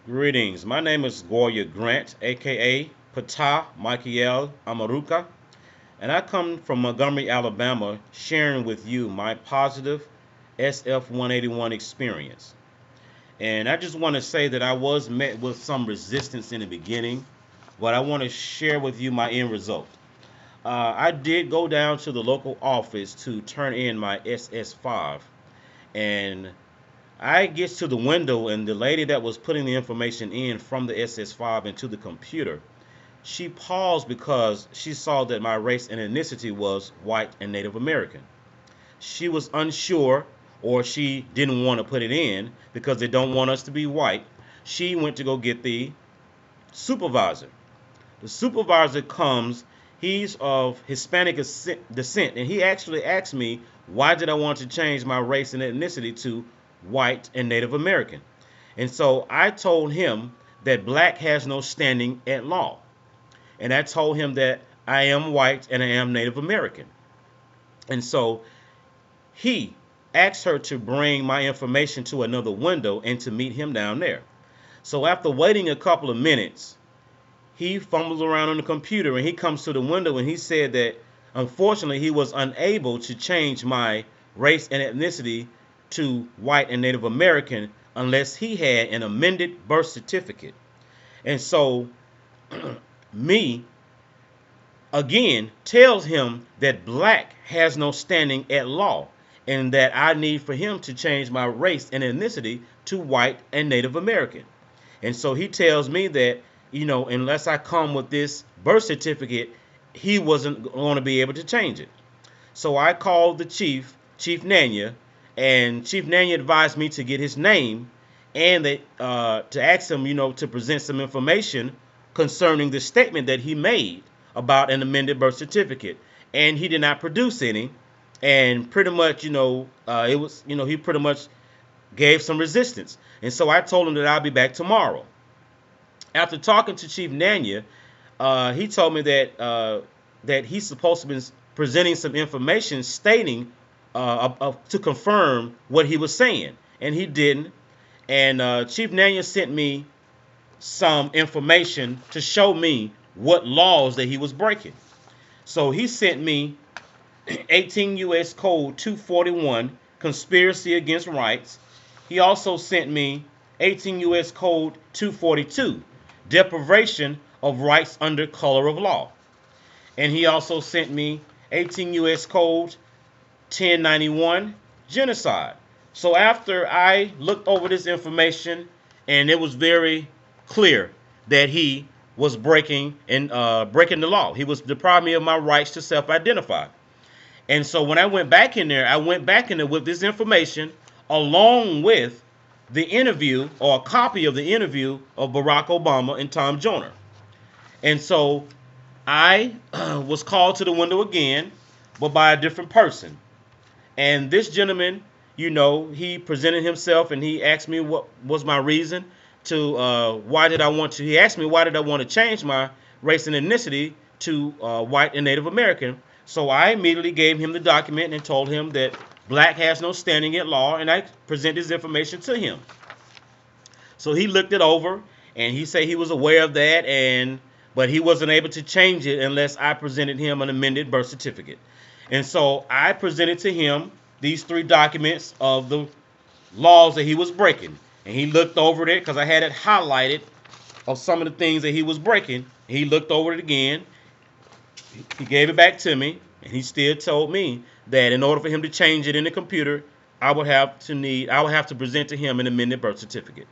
Greetings. My name is Goya Grant, aka Pata Michael Amaruka, and I come from Montgomery, Alabama, sharing with you my positive SF 181 experience. And I just want to say that I was met with some resistance in the beginning, but I want to share with you my end result. I did go down to the local office to turn in my SS5, and I gets to the window, and the lady that was putting the information in from the SS5 into the computer, she paused because she saw that my race and ethnicity was white and Native American. She was unsure, or she didn't want to put it in because they don't want us to be white. She went to go get the supervisor. The supervisor comes, he's of Hispanic descent, and he actually asked me why did I want to change my race and ethnicity to white and Native American. And so I told him that black has no standing at law. And I told him that I am white and I am Native American. And so he asked her to bring my information to another window and to meet him down there. So after waiting a couple of minutes, he fumbles around on the computer and he comes to the window and he said that unfortunately he was unable to change my race and ethnicity to white and Native American unless he had an amended birth certificate. And so me again tells him that black has no standing at law and that I need for him to change my race and ethnicity to white and Native American. And so he tells me that, unless I come with this birth certificate, he wasn't going to be able to change it. So I called the chief, Chief Nanya, and Chief Nanya advised me to get his name and to ask him, to present some information concerning the statement that he made about an amended birth certificate. And he did not produce any. And pretty much, it was, he pretty much gave some resistance. And so I told him that I'll be back tomorrow. After talking to Chief Nanya, he told me that he's supposed to be presenting some information stating to confirm what he was saying, and he didn't. And Chief Nanya sent me some information to show me what laws that he was breaking. So he sent me 18 U.S. Code 241, conspiracy against rights. He also sent me 18 U.S. Code 242, deprivation of rights under color of law. And he also sent me 18 U.S. Code 1091, genocide. So after I looked over this information, and it was very clear that he was breaking the law. He was depriving me of my rights to self-identify. And so when I went back in there, with this information along with the interview, or a copy of the interview of Barack Obama and Tom Joyner. And so I was called to the window again, but by a different person. And this gentleman, he presented himself and he asked me what was my reason to he asked me why did I want to change my race and ethnicity to white and Native American. So I immediately gave him the document and told him that black has no standing at law, and I presented this information to him. So he looked it over and he said he was aware of that, but he wasn't able to change it unless I presented him an amended birth certificate. And so I presented to him these three documents of the laws that he was breaking. And he looked over it because I had it highlighted of some of the things that he was breaking. He looked over it again. He gave it back to me, and he still told me that in order for him to change it in the computer, I would have to present to him an amended birth certificate.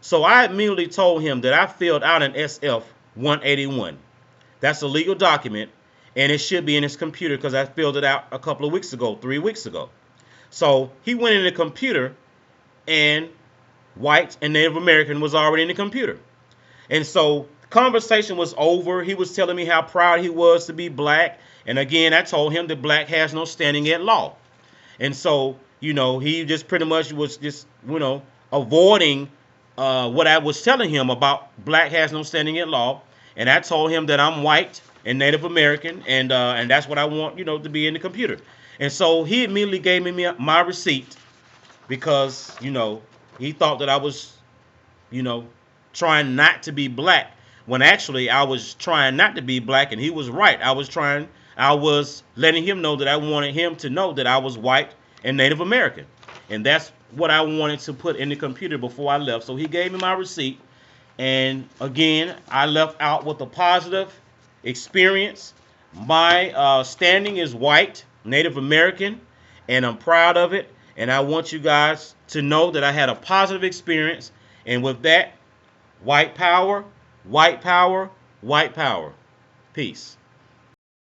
So I immediately told him that I filled out an SF 181. That's a legal document, and it should be in his computer because I filled it out a couple of weeks ago, 3 weeks ago. So he went in the computer, and white and Native American was already in the computer. And so the conversation was over. He was telling me how proud he was to be black. And again, I told him that black has no standing at law. And so, he just pretty much was just, avoiding what I was telling him about black has no standing at law. And I told him that I'm white and Native American, and that's what I want, to be in the computer. And so he immediately gave me my receipt because, he thought that I was, trying not to be black, when actually I was trying not to be black, and he was right. I was letting him know that I wanted him to know that I was white and Native American. And that's what I wanted to put in the computer before I left. So he gave me my receipt. And again, I left out with a positive experience. My standing is white, Native American, and I'm proud of it. And I want you guys to know that I had a positive experience. And with that, white power, white power, white power. Peace.